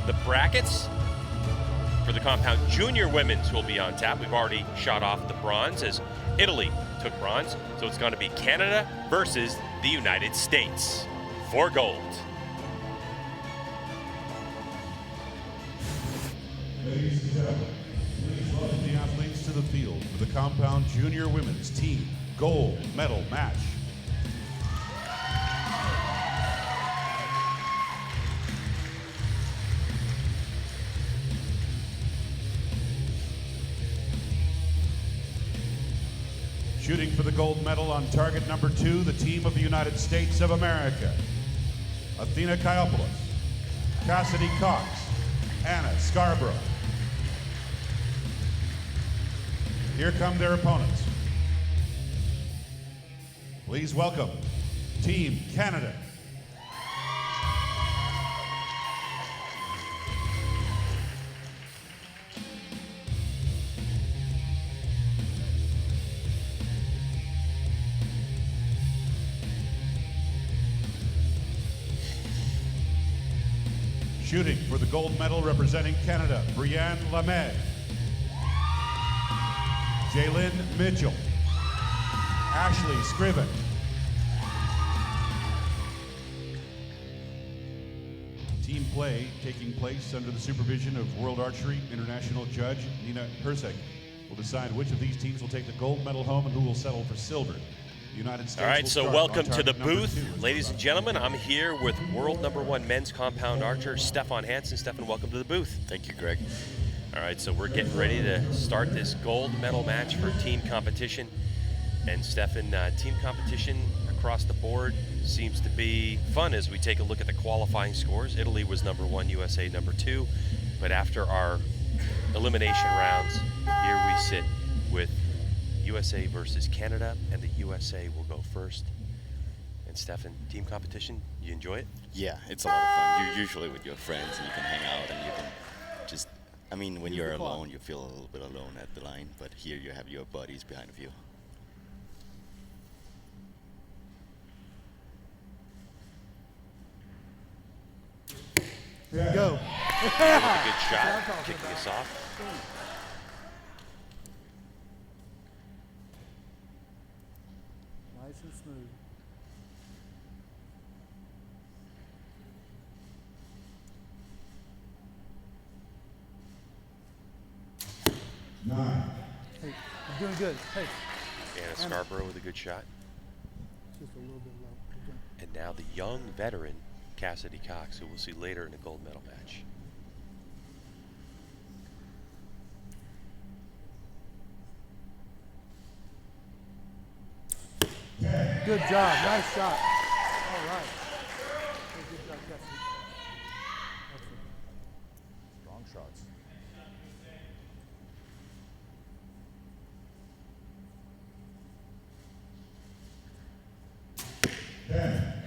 the brackets for the compound junior women's will be on tap. We've already shot off the bronze as Italy took bronze. So it's going to be Canada versus the United States for gold. Ladies and gentlemen, please welcome the athletes to the field for the compound junior women's team gold medal match. Shooting for the gold medal on target number 2, the team of the United States of America. Athena Kaiopoulos, Cassidy Cox, Anna Scarborough. Here come their opponents. Please welcome Team Canada. Shooting for the gold medal representing Canada, Brianne Lamé, Jaylyn Mitchell, Ashley Scriven. Team play taking place under the supervision of World Archery International Judge Nina Hersek will decide which of these teams will take the gold medal home and who will settle for silver. United States. All right, so welcome to the booth. Ladies and gentlemen, I'm here with world #1 men's compound archer, Stefan Hansen. Stefan, welcome to the booth. Thank you, Greg. All right, so we're getting ready to start this gold medal match for team competition. And Stefan, team competition across the board seems to be fun as we take a look at the qualifying scores. Italy was #1, USA #2. But after our elimination rounds, here we sit with USA versus Canada, and the USA will go first. And Stefan, team competition, you enjoy it? Yeah, it's a lot of fun. You're usually with your friends and you can hang out and you can just, I mean, when you're alone, you feel a little bit alone at the line, but here you have your buddies behind of you. There you go. With a good shot, kicking us off. Nice and smooth. Nine. Hey, you're doing good. Hey, Anna Scarborough with a good shot. just a little bit low. Good job. And now the young veteran, Cassidy Cox, who we'll see later in a gold medal match. Good job. Nice shot. All right. Hey, good job, Jesse. Excellent. Strong shots.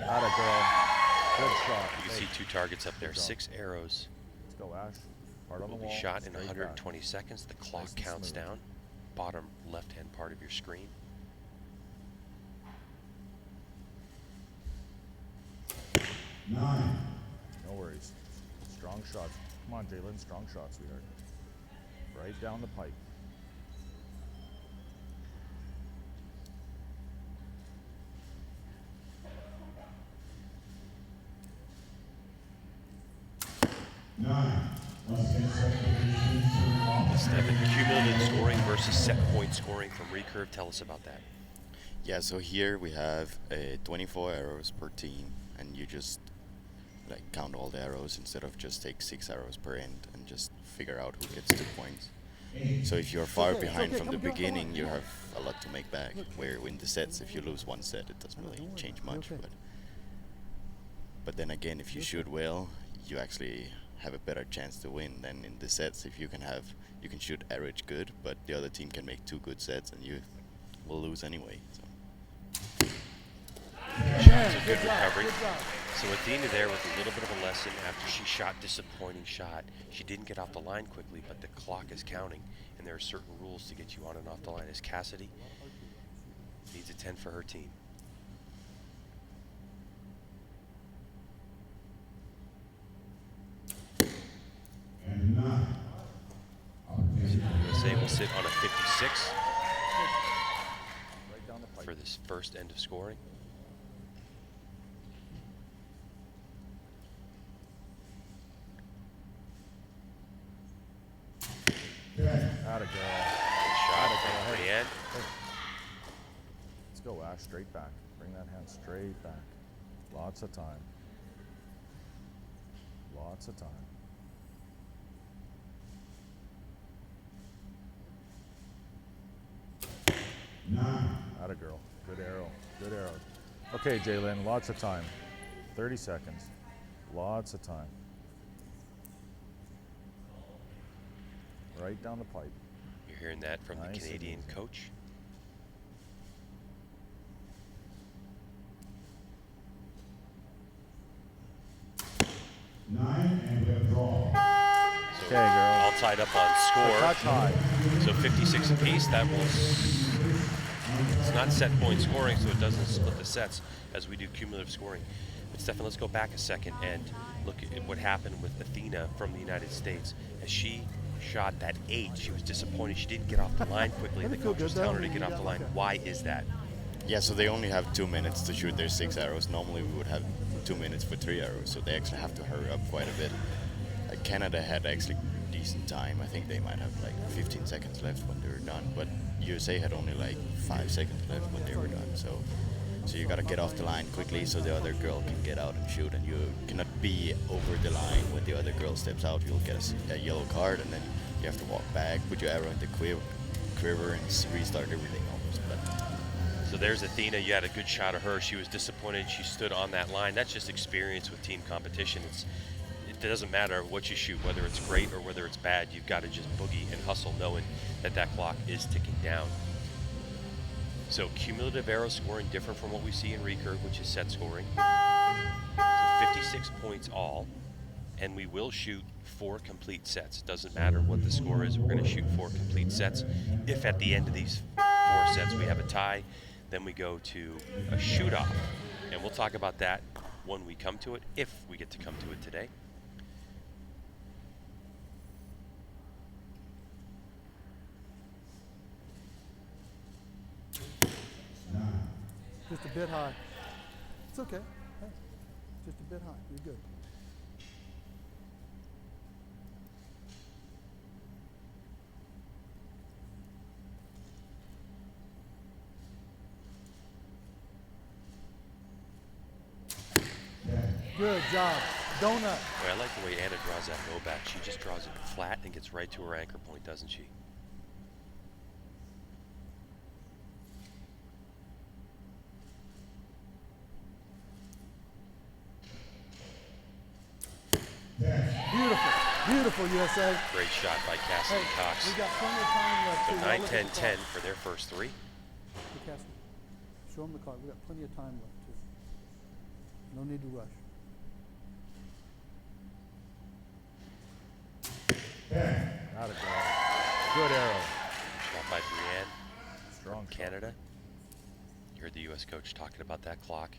Atta girl. Good shot. You can see 2 targets up there, 6 arrows. Let's go, Ash. Hard on the Will be wall. shot in Straight 120 back. seconds. The clock Nice and counts smooth. down. Bottom left-hand part of your screen. Nine. No worries. Strong shots. Come on, Jalen. Strong shots, sweetheart. Right down the pipe. Nine. Once again, set position, serving off. Stefan, cumulative scoring versus set point scoring from recurve. Tell us about that. Yeah, so here we have 24 arrows per team, and you just like count all the arrows instead of just take 6 arrows per end and just figure out who gets 2 points. So if you're far okay, it's behind okay. from the Come on, beginning, you come on. have a lot to make back. Where in the sets, if you lose 1 set, it doesn't really don't worry change about it. much. Okay. But then again, if you shoot well, you actually have a better chance to win than in the sets. If you can shoot average good, but the other team can make 2 good sets and you will lose anyway. So. Shots, a good recovery. Good job. So Athena there with a little bit of a lesson after she shot disappointing shot. She didn't get off the line quickly, but the clock is counting, and there are certain rules to get you on and off the line. As Cassidy needs a 10 for her team. sit on a 56 Right down the pipe. for this first end of scoring. Atta girl. Good shot from Brienne. Let's go, Ash. Straight back. Bring that hand straight back. Lots of time. Lots of time. Atta girl. Good arrow. Good arrow. Okay, Jalen. Lots of time. 30 seconds. Lots of time. Right down the pipe. You're hearing that from Nice the and Canadian easy. coach. And we have a draw. So Okay, girl. all tied up on score. Cut tie. So 56 apiece. That will. It's not set point scoring, so it doesn't split the sets as we do cumulative scoring. But Stefan, let's go back a second and look at what happened with Athena from the United States. As she shot that 8, she was disappointed she didn't get off the line quickly. And the Didn't feel coach was good, though, telling her to when get you off the got line. like that. Why is that? Yeah, so they only have 2 minutes to shoot their 6 arrows. Normally we would have 2 minutes for 3 arrows, so they actually have to hurry up quite a bit. Canada had actually decent time. I think they might have like 15 seconds left when they were done, but USA had only like 5 seconds left when they were done. So you gotta get off the line quickly so the other girl can get out and shoot, and you cannot be over the line when the other girl steps out. You'll get a yellow card, and then you have to walk back, put your arrow in the quiver, and restart everything almost. But So there's Athena. You had a good shot of her. She was disappointed she stood on that line. That's just experience with team competition. It doesn't matter what you shoot, whether it's great or whether it's bad. You've got to just boogie and hustle, knowing that that clock is ticking down. So cumulative arrow scoring different from what we see in recurve, which is set scoring. So 56 points all, and we will shoot 4 complete sets. It doesn't matter what the score is. We're going to shoot 4 complete sets. If at the end of these 4 sets we have a tie, then we go to a shoot-off. And we'll talk about that when we come to it, if we get to come to it today. Just a bit high. It's okay. Hey, just a bit high. You're good. Good job. Donut. Well, I like the way Anna draws that low back. She just draws it flat and gets right to her anchor point, doesn't she? Beautiful. Beautiful, USA. Great shot by Cassidy Hey, Cox. we got plenty of time left. So too. 9, Look at 10, the 10 clock. for their first 3. Hey, Cassidy, show them the clock. We got plenty of time left, too. No need to rush. Atta girl. Good arrow. Shot by Brienne Strong from Canada. You heard the U.S. coach talking about that clock.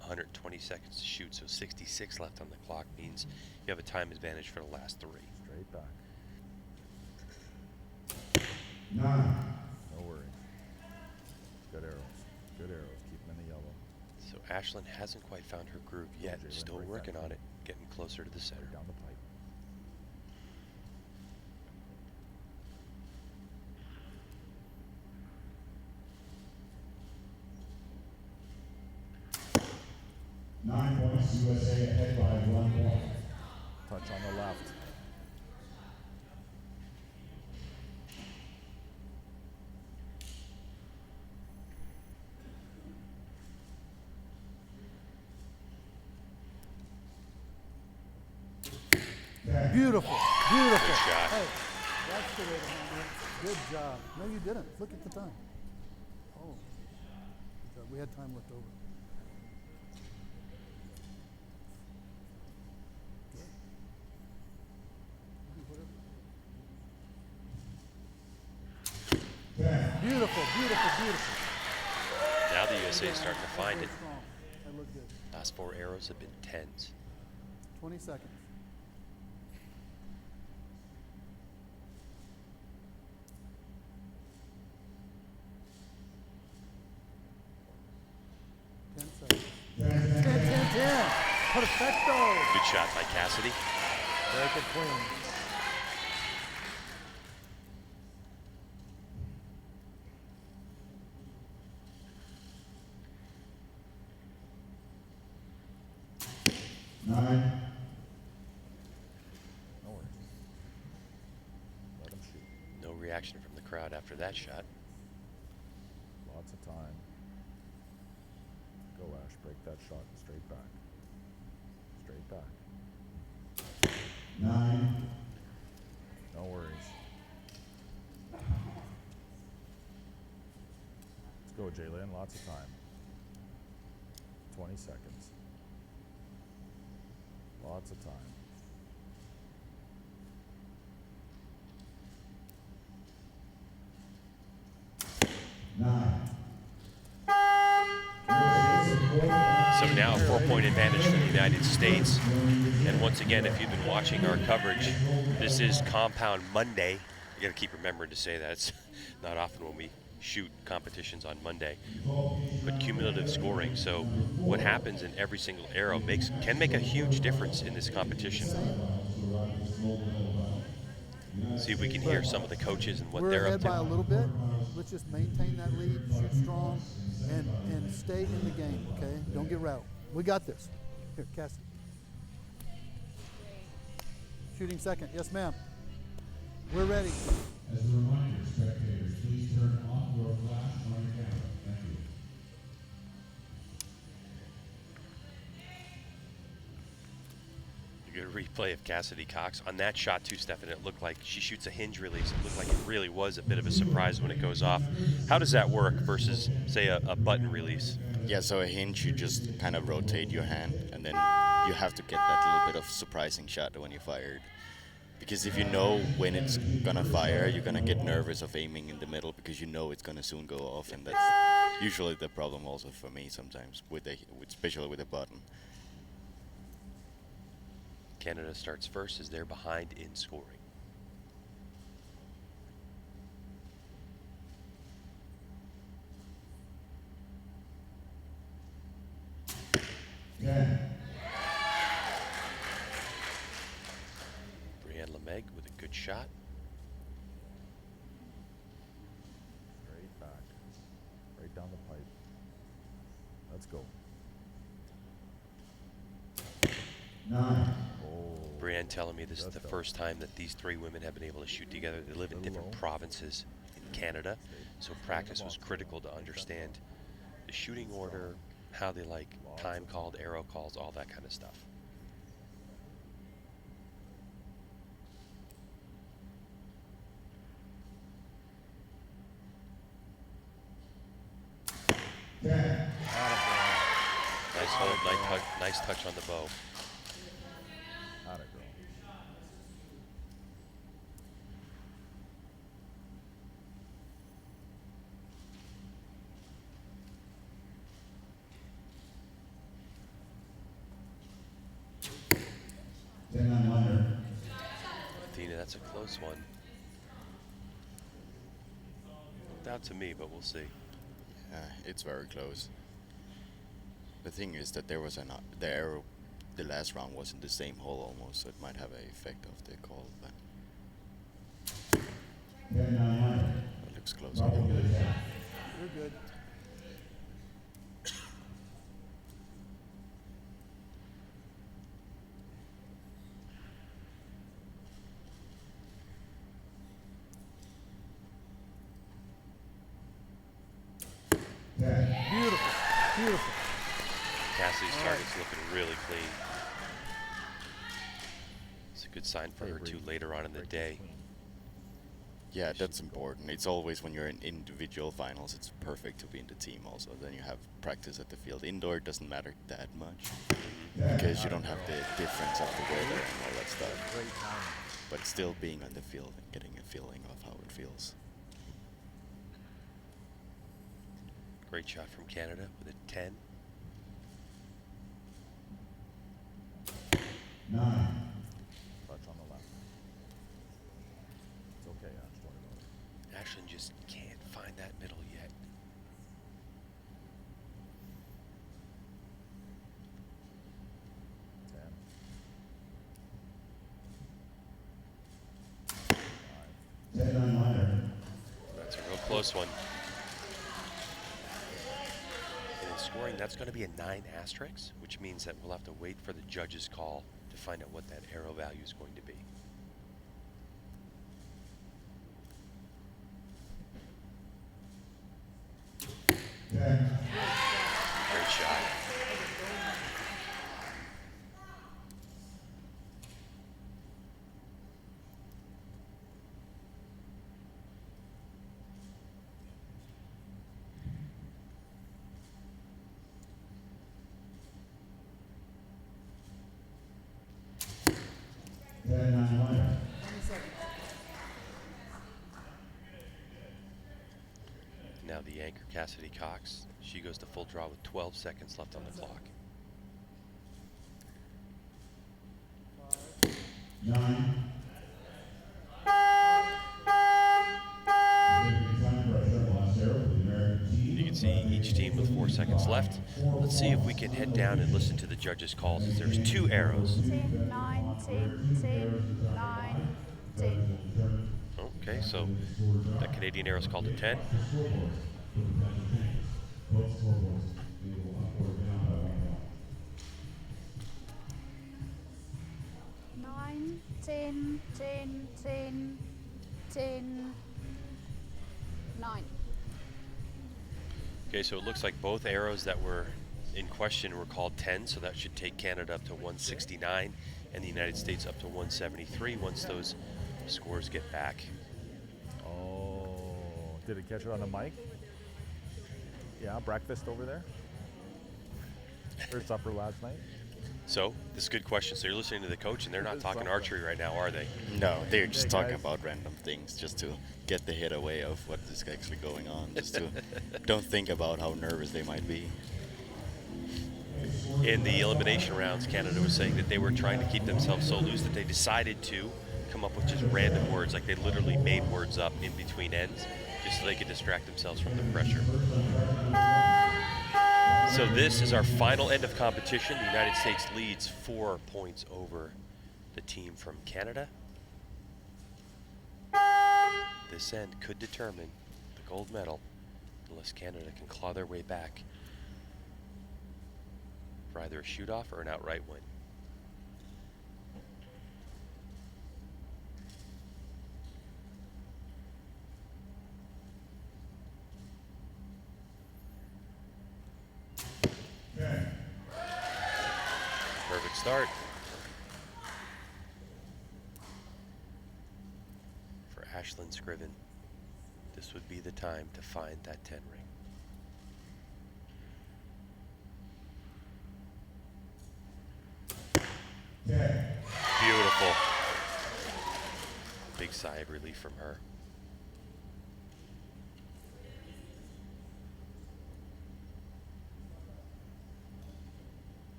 120 seconds to shoot, so 66 left on the clock means you have a time advantage for the last 3. Straight back. 9. No worry. Good arrows. Good arrows. Keep them in the yellow. So Ashlyn hasn't quite found her groove yet. Jalen, Still break that working on thing. it, getting closer to the center. Down the pipe. USA ahead by 1 point. Touch on the left. Beautiful. Beautiful. Good shot. Hey, that's the way to handle it. Good job. No, you didn't. Look at the time. Oh, good job. We had time left over. Beautiful, beautiful, beautiful. Now the USA is starting to find it. Strong. That looked good. Last 4 arrows have been 10s. 20 seconds. Perfecto. Good shot by Cassidy. Break it clean. Nine. No worries. Let him shoot. No reaction from the crowd after that shot. Lots of time. Go, Ash. Break that shot and straight back. Straight back. Nine. No worries. Let's go, Jalen. Lots of time. 20 seconds. Lots of time. Nine. So now a 4-point advantage for the United States. And once again, if you've been watching our coverage, this is Compound Monday. You gotta keep remembering to say that. It's not often when we shoot competitions on Monday. But cumulative scoring, so what happens in every single arrow can make a huge difference in this competition. See if we can hear some of the coaches and what We're they're up ahead by a to. little bit. Let's just maintain that lead, shoot strong, and stay in the game, okay? Don't get rattled. We got this. Here, Cassie. Shooting second. Yes, ma'am. We're ready. As a reminder, spectators, please turn off your flash on your camera. Thank you. You get a replay of Cassidy Cox on that shot too, Stefan. It looked like she shoots a hinge release. It looked like it really was a bit of a surprise when it goes off. How does that work versus, say, a button release? Yeah, so a hinge, you just kind of rotate your hand, and then you have to get that little bit of surprising shot when you fired. Because if you know when it's gonna fire, you're gonna get nervous of aiming in the middle because you know it's gonna soon go off, and that's usually the problem also for me sometimes, especially with a button. Canada starts first as they're behind in scoring. Ten. Brianne Lemeg with a good shot. Straight back. Right down the pipe. Let's go. Nine. Oh. Brianne telling me this is That's the tough. first time that these three women have been able to shoot together. They live in different provinces in Canada, so practice was critical to understand the shooting order, how they like time called, arrow calls, all that kind of stuff. Ten. Nice hold, nice touch on the bow. Atta girl. Athena, that's a close one. Looked out to me, but we'll see. It's very close. The thing is that there was the arrow, the last round was in the same hole almost, so it might have an effect of the call, but it looks close. You're good. Beautiful. Beautiful. Cassidy's target's looking really clean. It's a good sign for her too later on in the day. Yeah, that's important. It's always when you're in individual finals, it's perfect to be in the team also. Then you have practice at the field. Indoor doesn't matter that much because you don't have the difference of the weather and all that stuff. But still being on the field and getting a feeling of how it feels. Great shot from Canada with a 10. 9. Touch on the left. It's okay, Ash. Don't worry about it. Ashlyn just can't find that middle yet. close one. And in scoring, that's going to be a 9 asterisk, which means that we'll have to wait for the judge's call to find out what that arrow value is going to be. Great shot. Now the anchor, Cassidy Cox, she goes to full draw with 12 seconds left on the clock. 9. You can see each team with 4 seconds left. Let's see if we can head down and listen to the judges' calls. There's 2 arrows. 10, 9, 10, 10, 9, 10. Okay, so that Canadian arrow is called a 10. 9, 10, 10, 10, 10, 9. Okay, so it looks like both arrows that were in question were called 10, so that should take Canada up to 169 and the United States up to 173 once those scores get back. Oh, did it catch it on the mic? Yeah, breakfast over there? Or supper last night? So, this is a good question. So you're listening to the coach, and they're not talking archery right now, are they? No, they're just Hey, talking guys. about random things just to get the head away of what is actually going on. Just to don't think about how nervous they might be. In the elimination rounds, Canada was saying that they were trying to keep themselves so loose that they decided to come up with just random words. Like they literally made words up in between ends just so they could distract themselves from the pressure. So this is our final end of competition. The United States leads 4 points over the team from Canada. This end could determine the gold medal unless Canada can claw their way back for either a shoot-off or an outright win. Perfect start for Ashlyn Scriven. This would be the time to find that 10 ring. Beautiful. Big sigh of relief from her.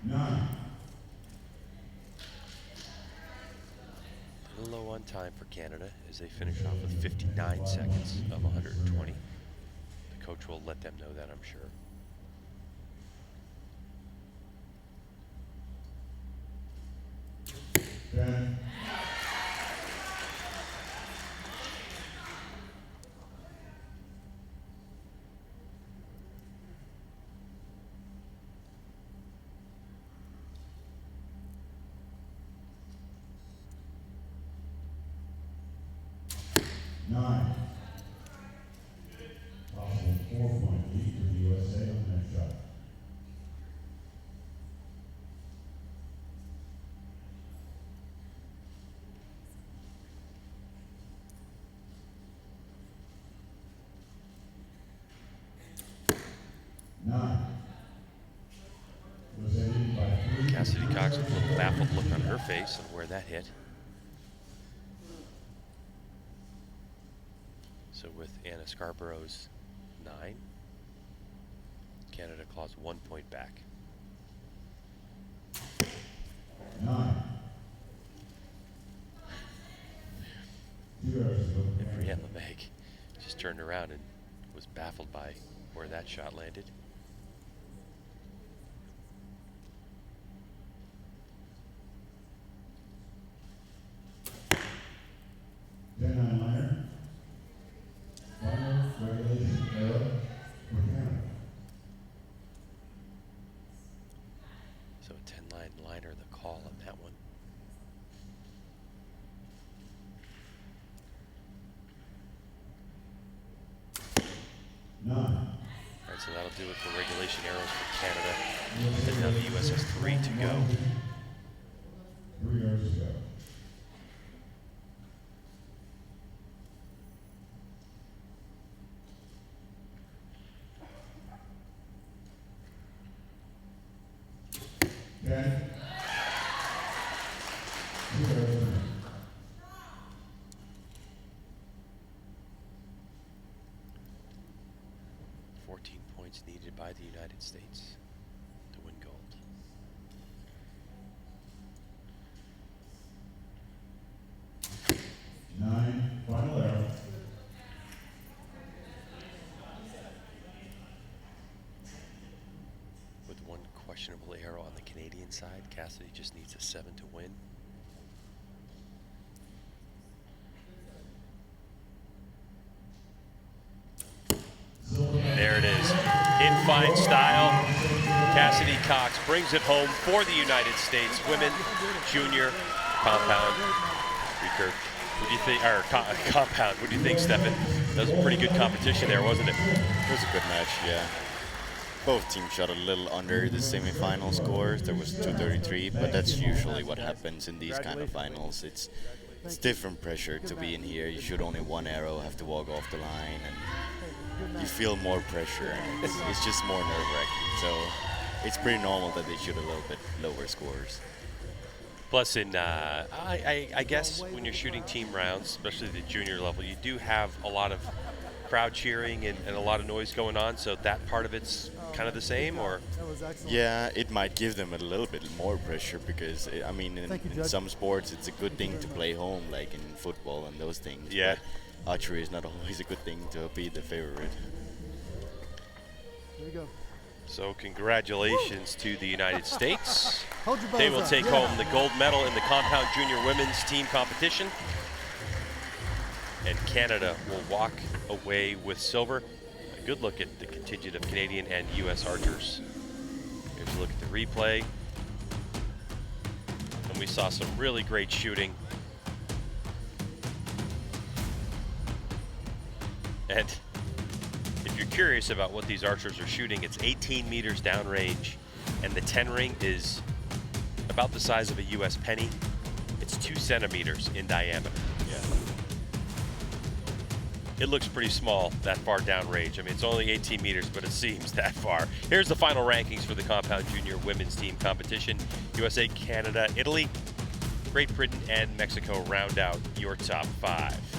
A little low on time for Canada as they finish off with 59 seconds of 120. The coach will let them know that, I'm sure. Possible 4-point lead for the USA on the next shot. Cassidy Cox with a little baffled look on her face and where that hit. So with Anna Scarborough's 9, Canada claws 1 point back. 9. And Brienne LeMay just turned around and was baffled by where that shot landed. 10-line liner, the call on that one. All right, so that'll do it for regulation arrows for Canada. And now the US has 3 to go. 3 arrows to go. Okay. 14 points needed by the United States to win gold. Final arrow. With one questionable arrow on the Canadian side, Cassidy just needs a 7 to win. There it is. In fine style, Cassidy Cox brings it home for the United States women junior compound recurve. What do you think, or compound? What do you think, Stefan? That was a pretty good competition there, wasn't it? It was a good match, yeah. Both teams shot a little under the semifinal scores. There was 233, but that's usually what happens in these kind of finals. It's different pressure to be in here. You shoot only one arrow, have to walk off the line, and you feel more pressure, and it's just more nerve-wracking. So it's pretty normal that they shoot a little bit lower scores. Plus, I guess when you're shooting team rounds, especially the junior level, you do have a lot of crowd cheering and a lot of noise going on, so that part of it's kind of the same, or? Yeah, it might give them a little bit more pressure because, I mean, in some sports it's a good thing to play home, like in football and those things. Yeah. But archery is not always a good thing to be the favorite. There you go. So congratulations to the United States. Hold your They bows will up. take Yeah. home the gold medal in the compound junior women's team competition. And Canada will walk away with silver. A good look at the contingent of Canadian and US archers. Here's a look at the replay. And we saw some really great shooting. And if you're curious about what these archers are shooting, it's 18 meters downrange, and the 10 ring is about the size of a US penny. It's 2 centimeters in diameter. Yeah. It looks pretty small that far downrange. I mean, it's only 18 meters, but it seems that far. Here's the final rankings for the compound junior women's team competition. USA, Canada, Italy, Great Britain, and Mexico round out your top 5.